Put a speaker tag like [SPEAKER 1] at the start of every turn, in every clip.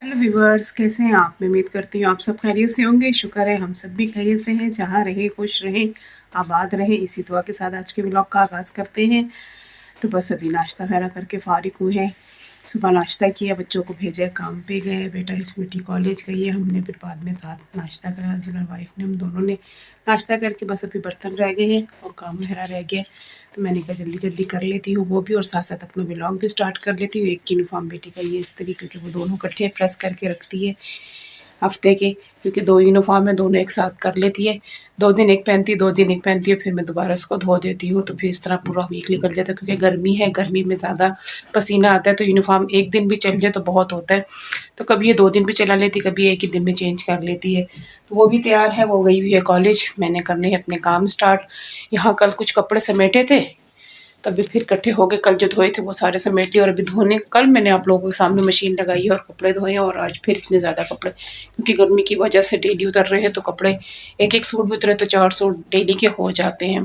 [SPEAKER 1] Hello viewers, कैसे हैं आप? मैं उम्मीद करती हूँ आप सब खैरियत से होंगे। शुक्र है हम सब भी खैरियत से हैं। जहाँ रहें खुश रहें, आबाद रहें, इसी दुआ के साथ आज के व्लॉग का आगाज़ करते हैं। तो बस अभी नाश्ता वगैरह करके फ़ारिग हुए हैं। सुबह नाश्ता किया, बच्चों को भेजा, काम पे गए, बेटा बेटी कॉलेज गई है। हमने फिर बाद में साथ नाश्ता करा, हस्बैंड और वाइफ ने, हम दोनों ने नाश्ता करके बस अभी बर्तन रह गए हैं और काम वगैरह रह गया। तो मैंने कहा जल्दी जल्दी कर लेती हूँ वो भी, और साथ साथ अपना व्लॉग भी स्टार्ट कर लेती हूँ। एक की यूनिफॉर्म बेटी का ये इस तरीके के वो दोनों इकट्ठे प्रेस करके रखती है हफ्ते के, क्योंकि 2 यूनिफ़ॉर्म है, दोनों एक साथ कर लेती है। 2 दिन एक पहनती है, 2 दिन एक पहनती है, फिर मैं दोबारा इसको धो देती हूँ। तो फिर इस तरह पूरा वीक निकल जाता है, क्योंकि गर्मी है, गर्मी में ज़्यादा पसीना आता है। तो यूनिफ़ॉर्म एक दिन भी चल जाए तो बहुत होता है। तो कभी ये 2 दिन भी चला लेती, कभी एक ही दिन में चेंज कर लेती है। तो वो भी तैयार है, वो गई हुई है कॉलेज। मैंने करने हैं अपने काम स्टार्ट। यहाँ कल कुछ कपड़े समेटे थे, तभी फिर इकट्ठे हो गए। कल जो धोए थे वो सारे समेट लिए, और अभी धोने कल मैंने आप लोगों के सामने मशीन लगाई है और कपड़े धोए हैं। और आज फिर इतने ज़्यादा कपड़े, क्योंकि गर्मी की वजह से डेली उतर रहे हैं, तो कपड़े एक एक सूट भी उतरे तो 4 सूट डेली के हो जाते हैं।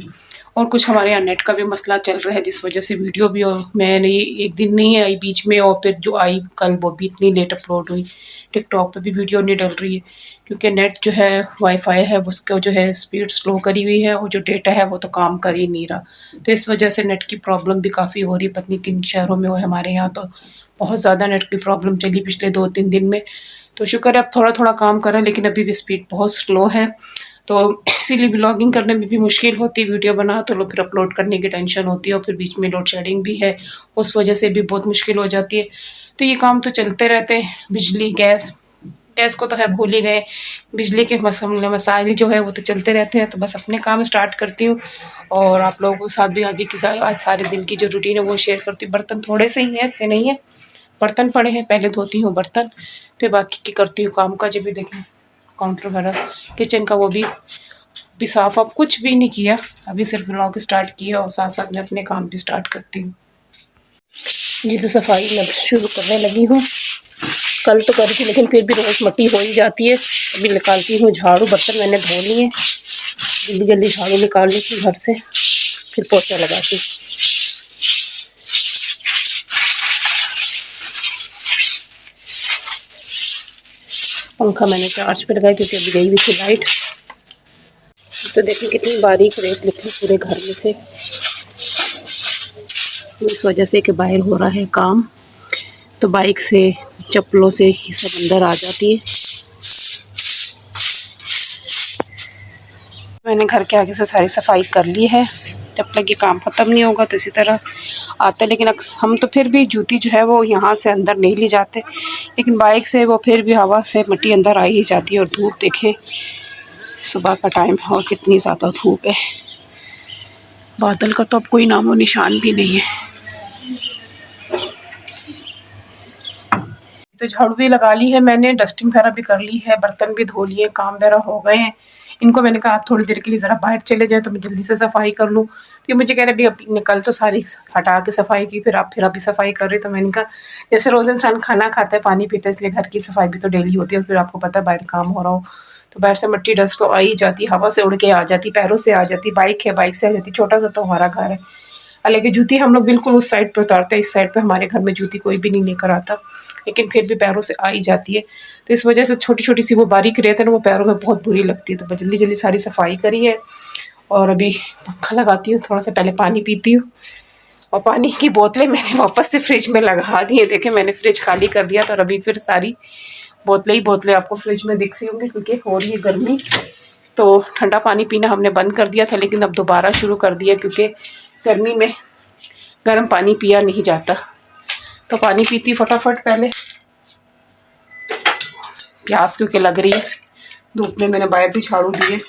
[SPEAKER 1] और कुछ हमारे यहाँ नेट का भी मसला चल रहा है, जिस वजह से वीडियो भी मैंने एक दिन नहीं आई बीच में, और फिर जो आई कल वो भी इतनी लेट अपलोड हुई। टिकटॉक पे भी वीडियो नहीं डल रही है, क्योंकि नेट जो है वाईफाई है उसका जो है स्पीड स्लो करी हुई है, और जो डेटा है वो तो काम कर ही नहीं रहा। तो इस वजह से नेट की प्रॉब्लम भी काफ़ी हो रही है। पता नहीं किन शहरों में हो, हमारे यहाँ तो बहुत ज़्यादा नेट की प्रॉब्लम चली पिछले 2-3 दिन में। तो शुक्र है अब थोड़ा थोड़ा काम कर रहा है, लेकिन अभी भी स्पीड बहुत स्लो है। तो इसीलिए व्लॉगिंग करने में भी मुश्किल होती है। वीडियो बना तो लो, फिर अपलोड करने की टेंशन होती है, और फिर बीच में लोड शेडिंग भी है, उस वजह से भी बहुत मुश्किल हो जाती है। तो ये काम तो चलते रहते हैं। बिजली गैस गैस को तो है भूल ही गए, बिजली के मसाइल जो है वो तो चलते रहते हैं। तो बस अपने काम स्टार्ट करती हूँ, और आप लोगों के साथ भी आगे की आज सारे दिन की जो रूटीन है वो शेयर करती हूँ। बर्तन थोड़े से ही हैं, इतने नहीं है, बर्तन पड़े हैं, पहले धोती हूँ बर्तन, फिर बाकी की करती हूँ काम का। जब भी देखें काउंटर वगैरह किचन का, वो भी साफ अब कुछ भी नहीं किया, अभी सिर्फ व्लॉग स्टार्ट किया, और साथ साथ में अपने काम भी स्टार्ट करती हूँ। ये तो सफाई शुरू करने लगी हूँ। कल तो करी थी, लेकिन फिर भी रोज़ मट्टी हो ही जाती है। अभी निकालती हूँ झाड़ू, बर्तन मैंने धो लिए, जल्दी जल्दी झाड़ू निकाल लेती हूँ घर से, फिर पोछा लगाती हूँ। पंखा मैंने चार्ज पे लगाया, क्योंकि अभी गई हुई थी लाइट। तो देखिए कितनी बारीक रेत निकली पूरे घर में से, इस वजह से कि बाहर हो रहा है काम, तो बाइक से चप्पलों से ही सब अंदर आ जाती है। मैंने घर के आगे से सारी सफाई कर ली है। जब तक ये काम ख़त्म नहीं होगा तो इसी तरह आता है। लेकिन हम तो फिर भी जूती जो है वो यहाँ से अंदर नहीं ले जाते, लेकिन बाइक से वो फिर भी हवा से मिट्टी अंदर आ ही जाती है। और धूप देखें, सुबह का टाइम है और कितनी ज़्यादा धूप है। बादल का तो अब कोई नामो निशान भी नहीं है। तो झाड़ू भी लगा ली है मैंने, डस्टिंग वगैरह भी कर ली है, बर्तन भी धो लिए, काम वगैरह हो गए हैं। इनको मैंने कहा आप थोड़ी देर के लिए ज़रा बाहर चले जाएँ तो मैं जल्दी से सफाई कर लूँ। तो ये मुझे कह रहे अभी निकल तो सारी हटा के सफाई की, फिर अभी सफाई कर रहे। तो मैंने कहा जैसे रोज़ इंसान खाना खाता है, पानी पीता है, इसलिए घर की सफाई भी तो डेली होती है। और फिर आपको पता है बाहर काम हो रहा हो तो बाहर से मिट्टी डस्ट तो आ ही जाती, हवा से उड़ के आ जाती, पैरों से आ जाती, बाइक है बाइक से आ जाती। छोटा सा तो हमारा घर है, हालांकि जूती हम लोग बिल्कुल उस साइड पे उतारते हैं, इस साइड पे हमारे घर में जूती कोई भी नहीं लेकर आता, लेकिन फिर भी पैरों से आ ही जाती है। तो इस वजह से छोटी छोटी सी वो बारीक रेत है ना, वो पैरों में बहुत बुरी लगती है। तो मैं जल्दी जल्दी सारी सफाई करी है, और अभी पंखा लगाती हूँ, थोड़ा सा पहले पानी पीती हूँ। और पानी की बोतलें मैंने वापस से फ्रिज में लगा दी है। देखें मैंने फ्रिज खाली कर दिया था, और अभी फिर सारी बोतलें आपको फ्रिज में दिख रही होंगी, क्योंकि हो रही है गर्मी। तो ठंडा पानी पीना हमने बंद कर दिया था, लेकिन अब दोबारा शुरू कर दिया, क्योंकि गर्मी में गर्म पानी पिया नहीं जाता। तो पानी पीती फटाफट, पहले प्यास क्योंकि लग रही है, धूप में मैंने बाहर भी झाड़ू दिए।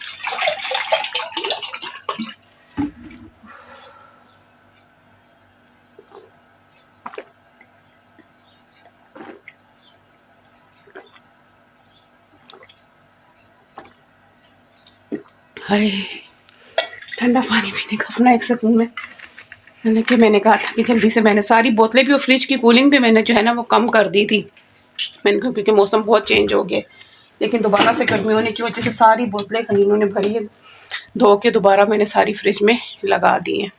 [SPEAKER 1] हाय, ठंडा पानी पीने का अपना एक सुकून में। मैंने कहा था कि जल्दी से मैंने सारी बोतलें भी और फ्रिज की कूलिंग भी मैंने जो है ना वो कम कर दी थी। मैंने कहा क्योंकि मौसम बहुत चेंज हो गया, लेकिन दोबारा से गर्मी होने की वजह से सारी बोतलें कहीं इन्होंने भरी है, धो के दोबारा मैंने सारी फ्रिज में लगा दी हैं।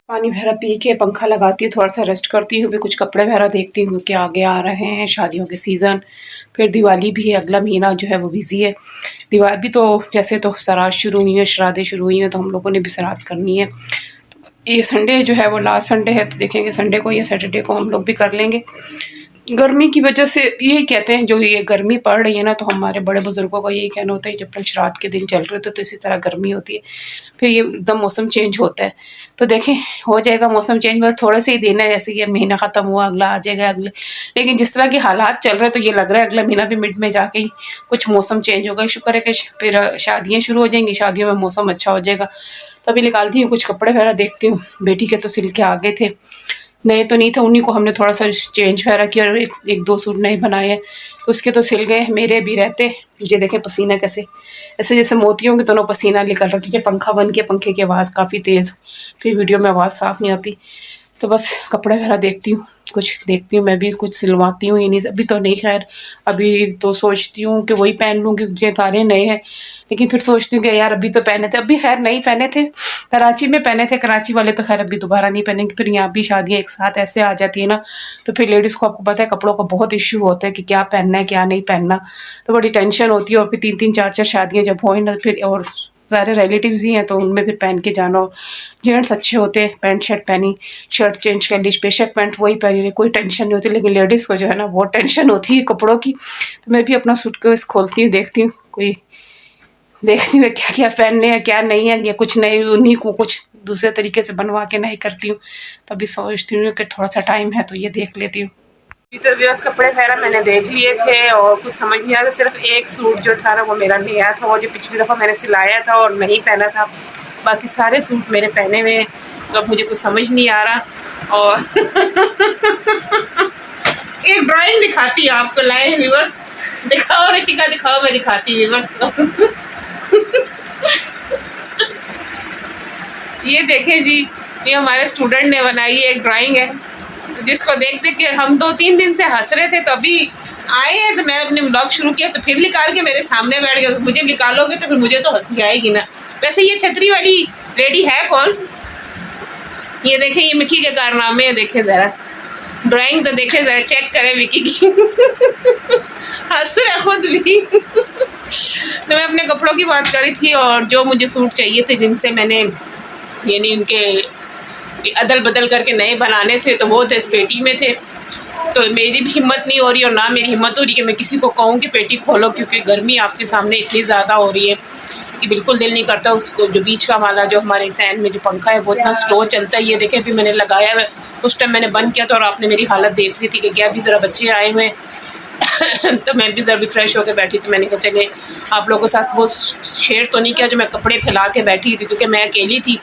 [SPEAKER 1] पानी वगैरह पी के पंखा लगाती हूँ, थोड़ा सा रेस्ट करती हूँ, फिर कुछ कपड़े वगैरह देखती हूँ कि आगे आ रहे हैं शादियों के सीज़न। फिर दिवाली भी है, अगला महीना जो है वो बिज़ी है। दिवाली तो जैसे तो श्राद्ध शुरू हुई हैं, श्राद्धें शुरू हुई हैं, तो हम लोगों ने भी श्राद्ध करनी है। ये संडे जो है वो लास्ट संडे है, तो देखेंगे संडे को या सैटरडे को हम लोग भी कर लेंगे। गर्मी की वजह से यही कहते हैं, जो ये गर्मी पड़ रही है ना, तो हमारे बड़े बुजुर्गों का यही कहना होता है जब तक श्राद्ध के दिन चल रहे होते तो इसी तरह गर्मी होती है, फिर ये एकदम मौसम चेंज होता है। तो देखें हो जाएगा मौसम चेंज, बस थोड़े से ही दिन है, जैसे ये महीना ख़त्म हुआ अगला आ जाएगा अगले। लेकिन जिस तरह के हालात चल रहे हैं तो ये लग रहा है अगला महीना भी मिड में जाके ही कुछ मौसम चेंज होगा। शुक्र है कि फिर शादियाँ शुरू हो जाएंगी, शादियों में मौसम अच्छा हो जाएगा। तो अभी निकालती हूँ कुछ कपड़े वगैरह, देखती हूँ। बेटी के तो सिल के आ गए थे, नए तो नहीं थे, उन्हीं को हमने थोड़ा सा चेंज वगैरह किया और एक दो सूट नए बनाए हैं, तो उसके तो सिल गए। मेरे भी रहते, मुझे देखें पसीना कैसे, ऐसे जैसे मोतियों के दोनों पसीना निकल रहा, क्योंकि पंखा बंद किया, पंखे की आवाज़ काफ़ी तेज़, फिर वीडियो में आवाज़ साफ़ नहीं आती। तो बस कपड़े वगैरह देखती हूँ, कुछ देखती हूँ, मैं भी कुछ सिलवाती हूँ। इन्हीं अभी तो नहीं, खैर अभी तो सोचती हूँ कि वही पहन लूँगी, जो तारे नए हैं। लेकिन फिर सोचती हूँ कि यार अभी तो पहने थे, अभी खैर नहीं पहने थे, कराची में पहने थे, कराची वाले तो खैर अभी दोबारा नहीं पहनेंगे। फिर यहाँ भी शादियाँ एक साथ ऐसे आ जाती है ना, तो फिर लेडीज़ को आपको पता है कपड़ों का बहुत इश्यू होता है कि क्या पहनना है क्या नहीं पहनना, तो बड़ी टेंशन होती है। और फिर 3-3 4-4 शादियाँ जब हों ना, फिर और सारे रिलेटिव्स ही हैं, तो उनमें फिर पहन के जाना हो। जेंट्स अच्छे होते हैं, पैंट शर्ट पहनी, शर्ट चेंज कर ली, बेशक पैंट वही पहनी रही, कोई टेंशन नहीं होती। लेकिन लेडीज़ को जो है ना बहुत टेंशन होती है कपड़ों की। तो मैं भी अपना सूटकेस खोलती हूँ, देखती हूँ कोई, देखती हूँ क्या क्या पहनने हैं क्या नहीं है, या कुछ नई उन्हीं को कुछ दूसरे तरीके से बनवा के नहीं करती हूँ। तो अभी सोचती हूँ कि थोड़ा सा टाइम है तो ये देख लेती हूँ। तो व्यवस्थ कपड़े वगैरह मैंने देख लिए थे और कुछ समझ नहीं आया था। सिर्फ एक सूट जो था ना वो मेरा नया था, वो जो पिछली दफ़ा मैंने सिलाया था और नहीं पहना था। बाकी सारे सूट मेरे पहने हुए हैं, तो अब मुझे कुछ समझ नहीं आ रहा। और एक ड्राइंग दिखाती हूँ आपको, लाए व्यूअर्स, दिखाओ रितिका दिखाओ, मैं दिखाती हूँ व्यूअर्स को। ये देखें जी, ये हमारे स्टूडेंट ने बनाई है, एक ड्राइंग है, तो जिसको देख देख के हम 2-3 दिन से हंस रहे थे। तो अभी आए हैं तो मैं अपने ब्लॉग शुरू किया, तो फिर निकाल के मेरे सामने बैठ गए। तो मुझे निकालोगे तो फिर मुझे तो हंसी आएगी ना। वैसे ये छतरी वाली लेडी है कौन? ये देखें, ये मिकी के कारनामे है, देखे ज़रा ड्राइंग तो देखे ज़रा, चेक करें मिकी की। हंस रहे खुद भी। तो मैं अपने कपड़ों की बात कर रही थी, और जो मुझे सूट चाहिए थे जिनसे मैंने यानी उनके अदल बदल करके नए बनाने थे, तो वो थे पेटी में थे। तो मेरी भी हिम्मत नहीं हो रही और ना मेरी हिम्मत हो रही कि मैं किसी को कहूँ कि पेटी खोलो, क्योंकि गर्मी आपके सामने इतनी ज़्यादा हो रही है कि बिल्कुल दिल नहीं करता। उसको जो बीच का वाला जो हमारे सैन में जो पंखा है वो इतना स्लो चलता है। ये देखें अभी मैंने लगाया है, उस टाइम मैंने बंद किया था और आपने मेरी हालत देख ली थी कि क्या, अभी ज़रा बच्चे आए हुए तो मैं भी ज़रा फ्रेश होकर बैठी थी। मैंने कहा चले आप लोगों के साथ वो शेयर तो नहीं किया जो मैं कपड़े फैला के बैठी थी, क्योंकि मैं अकेली थी।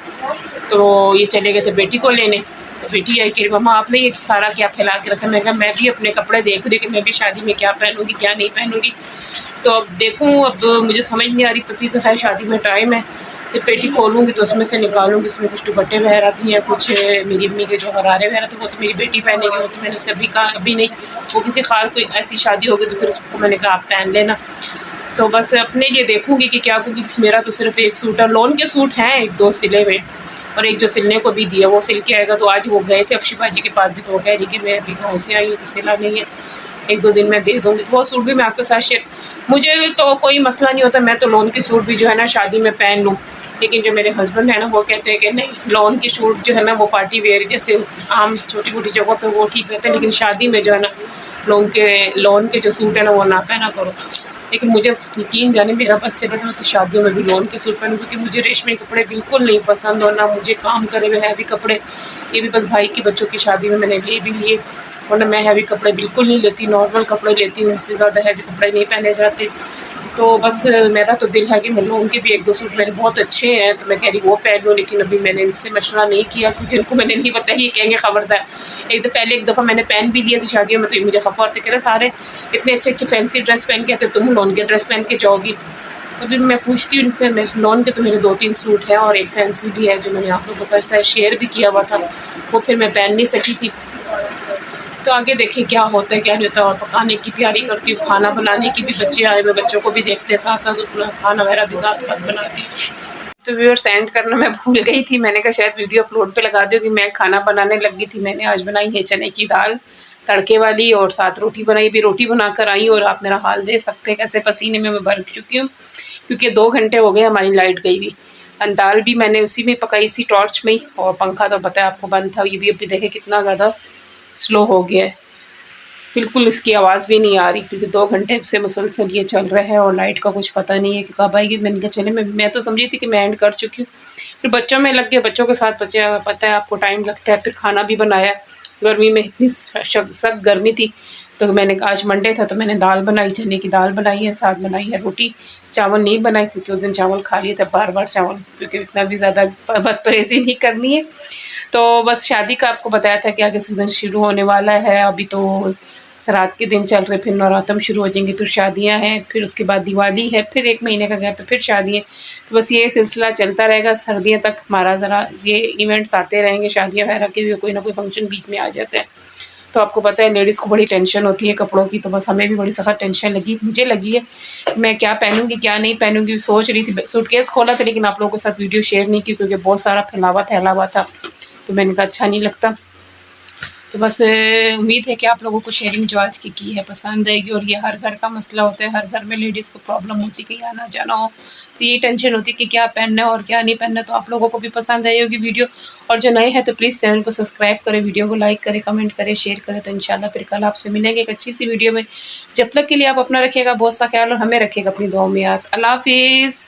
[SPEAKER 1] तो ये चले गए थे बेटी को लेने, तो बेटी आई कि मम्मा आपने ये सारा क्या फैला के रखा। मैंने कहा मैं भी अपने कपड़े देख रही कि मैं भी शादी में क्या पहनूंगी क्या नहीं पहनूंगी। तो अब देखूँ, अब मुझे समझ नहीं आ रही। तो तो है शादी में टाइम है, फिर पेटी खोलूँगी तो उसमें से निकालूंगी, उसमें कुछ दुपट्टे वगैरह भी हैं, कुछ मेरी अम्मी के जो हरारे वगैरह थे वो तो मेरी बेटी पहनेगी, वो तो मैंने उसे अभी कहा अभी नहीं, वो किसी खास कोई ऐसी शादी होगी तो फिर उसको मैंने कहा आप पहन लेना। तो बस अपने लिए देखूँगी कि क्या, क्योंकि मेरा तो सिर्फ एक सूट है। लोन के सूट हैं 1-2 सिले हुए, और एक जो सिलने को भी दिया वो सिल के आएगा। तो आज वो गए थे अफशी बाजी के पास भी, तो वो कह रही कि मैं अभी गाँव से आई हूँ तो सिला नहीं है, 1-2 दिन में दे दूँगी। तो वो सूट भी मैं आपके साथ शेयर, मुझे तो कोई मसला नहीं होता, मैं तो लोन के सूट भी जो है ना शादी में पहन लूँ। लेकिन जो मेरे हस्बैंड है ना वो कहते हैं कि नहीं, लोन के सूट जो है ना वो पार्टी वेयर जैसे आम छोटी मोटी जगहों पे वो ठीक रहते हैं, लेकिन शादी में जो है ना लोन के जो सूट है ना वो ना पहना करो। लेकिन मुझे यकीन जाने मेरा बस चले ना तो शादियों में भी लोन के सूट पहनूँ, क्योंकि मुझे रेशमी कपड़े बिल्कुल नहीं पसंद, और ना मुझे काम करे हुए हैवी कपड़े। ये भी बस भाई के बच्चों की शादी में मैंने ले भी लिए, वरना मैं हैवी कपड़े बिल्कुल नहीं लेती, नॉर्मल कपड़े लेती हूँ, उससे ज़्यादा हैवी कपड़े नहीं पहने जाते। तो बस मेरा तो दिल है कि मैं लोन के भी 1-2 सूट मेरे बहुत अच्छे हैं, तो मैं कह रही वो पहन लूँ। लेकिन अभी मैंने इनसे मशवरा नहीं किया, क्योंकि इनको मैंने नहीं पता, ये कहेंगे खबरदार। एक दफ़ा मैंने पहन भी लिया थी शादियों में, तो मुझे खफा होते कह रहे सारे इतने अच्छे अच्छे फैंसी ड्रेस पहन के आते, तुम लोन के ड्रेस पहन के जाओगी। तो फिर मैं पूछती हूँ इनसे, मैं लोन के तो मेरे 2-3 सूट हैं और एक फैंसी भी है जो मैंने आप लोगों के साथ शेयर भी किया हुआ था, वो फिर मैं पहन नहीं सकी थी। तो आगे देखें क्या होता है क्या नहीं होता। और पकाने की तैयारी करती हूँ, खाना बनाने की भी, बच्चे आए हुए बच्चों को भी देखते हैं, साथ साथ अपना खाना वगैरह भी साथ साथ बनाती हूँ। तो व्यूअर्स एंड करना मैं भूल गई थी, मैंने कहा शायद वीडियो अपलोड पे लगा दूँ कि मैं खाना बनाने लगी थी। मैंने आज बनाई है चने की दाल तड़के वाली और साथ रोटी बनाई। अभी रोटी बनाकर आई और आप मेरा हाल देख सकते हैं कैसे पसीने में मैं भर चुकी हूँ, क्योंकि 2 घंटे हो गए हमारी लाइट गई हुई। दाल भी मैंने उसी में पकाई सी टॉर्च में ही, और पंखा तो पता है आपको बंद था। ये भी अभी देखें कितना ज़्यादा स्लो हो गया है, बिल्कुल इसकी आवाज़ भी नहीं आ रही, क्योंकि 2 घंटे से मुसलसल ये चल रहा है और लाइट का कुछ पता नहीं है कि कब आएगी। मैंने कहा चले, मैं तो समझी थी कि मैं एंड कर चुकी हूँ, फिर बच्चों में लग गए। बच्चों के साथ बच्चे, पता है आपको टाइम लगता है। फिर खाना भी बनाया, गर्मी में इतनी सख्त गर्मी थी, तो मैंने आज मंडे था तो मैंने दाल बनाई, चने की दाल बनाई है, साथ बनाई है रोटी। चावल नहीं बनाए क्योंकि उस दिन चावल खा लिए थे बार-बार चावल, क्योंकि इतना भी ज़्यादा बदपरहेज़ी नहीं करनी है। तो बस शादी का आपको बताया था कि आगे सीज़न शुरू होने वाला है। अभी तो श्राद्ध के दिन चल रहे, फिर नवरात्र शुरू हो जाएंगे, फिर शादियां हैं, फिर उसके बाद दिवाली है, फिर 1 महीने का गैप है, फिर शादी है। तो बस ये सिलसिला चलता रहेगा सर्दियों तक हमारा। ज़रा ये इवेंट्स आते रहेंगे, शादियां वगैरह के भी कोई ना कोई फंक्शन बीच में आ जाते हैं। तो आपको पता है लेडीज़ को बड़ी टेंशन होती है कपड़ों की, तो बस हमें भी बड़ी सख्त टेंशन लगी, मुझे लगी है। मैं क्या पहनूंगी क्या नहीं पहनूंगी, सोच रही थी। सूटकेस खोला था लेकिन आप लोगों के साथ वीडियो शेयर नहीं की, क्योंकि बहुत सारा फैला हुआ था, तो मैंने कहा अच्छा नहीं लगता। तो बस उम्मीद है कि आप लोगों को शेयरिंग जो आज की है पसंद आएगी। और ये हर घर का मसला होता है, हर घर में लेडीज़ को प्रॉब्लम होती है, कहीं आना जाना हो तो ये टेंशन होती है कि क्या पहनना है और क्या नहीं पहनना। तो आप लोगों को भी पसंद आई होगी वीडियो, और जो नए हैं तो प्लीज़ चैनल को सब्सक्राइब करें, वीडियो को लाइक करें, कमेंट करें, शेयर करें। तो इंशाल्लाह फिर कल आपसे मिलेंगे एक अच्छी सी वीडियो में। जब तक के लिए आप अपना रखिएगा बहुत सा ख्याल, और हमें रखिएगा अपनी दुआओं में याद। अल्लाह हाफिज़।